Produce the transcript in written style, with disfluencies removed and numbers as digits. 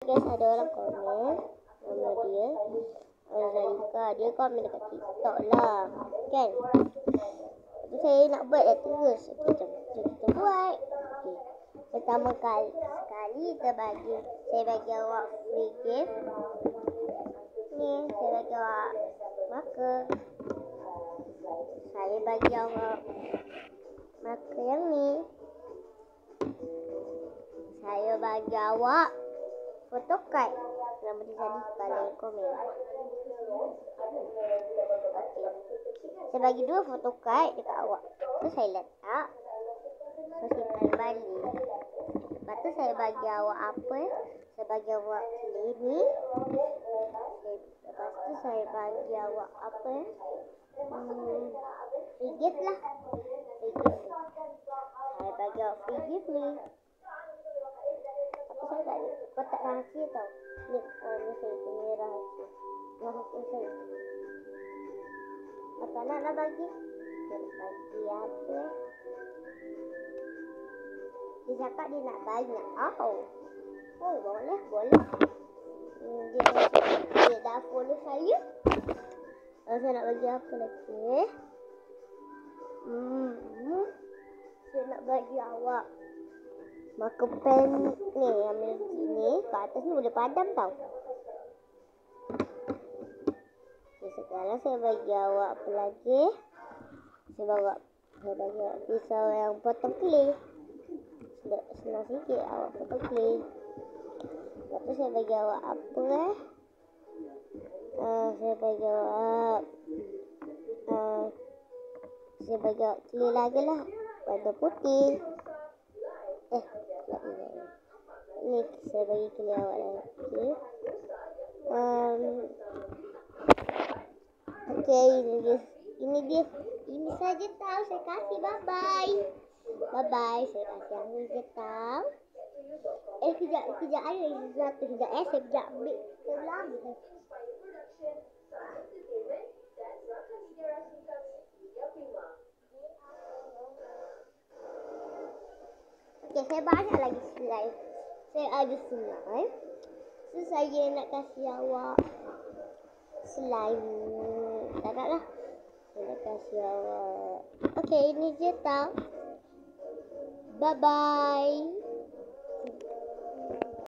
Guys, ada orang komen nama dia Zalika. Dia komen dekat TikTok lah, kan? Lepas saya nak buat dah terus. Jom kita buat. Okay. Pertama kali saya bagi awak free gift. Ni saya bagi awak marker. Saya bagi awak marker yang ni. Saya bagi awak photocard. Nama dia jadi balik komen. Okay. Saya bagi 2 photocard dekat awak. Tu saya letak. So simpan balik. Lepas tu saya bagi awak apa? Saya bagi awak clay ni. Lepas tu saya bagi awak apa? Free gift lah. Free gift ni. Saya bagi awak free gift ni. Tapi saya tak ada kotak rahsia tau. Ni saya punya rahsia. Rahsia saya. Apa nak bagi? Dia nak bagi apa? Dia cakap dia nak banyak. Oh, boleh. Dia dah follow saya. Saya nak bagi apa lagi? Saya nak bagi awak marker pen ni, yang magic ni. Kat atas ni boleh padam tau. Okay, sekarang saya bagi awak apa lagi? Saya bagi awak pisau yang potong clay. Senang sikit awak potong clay. Lepas tu saya bagi awak apa saya bagi awak clay lagi lah, warna putih. Ni saya bagi clay awak lagi. Okay, ini dia. Ini saja tahu. Saya kasih. Bye-bye. Saya kasih yang ni je tahu. Kejap ada lagi satu. Saya kejap ambil lagi. Okay, saya banyak lagi slide. Saya ada slide. So, saya nak kasih awak slime. Tak nak lah. Saya nak kasih awak. Okay, ini je tau. Bye-bye.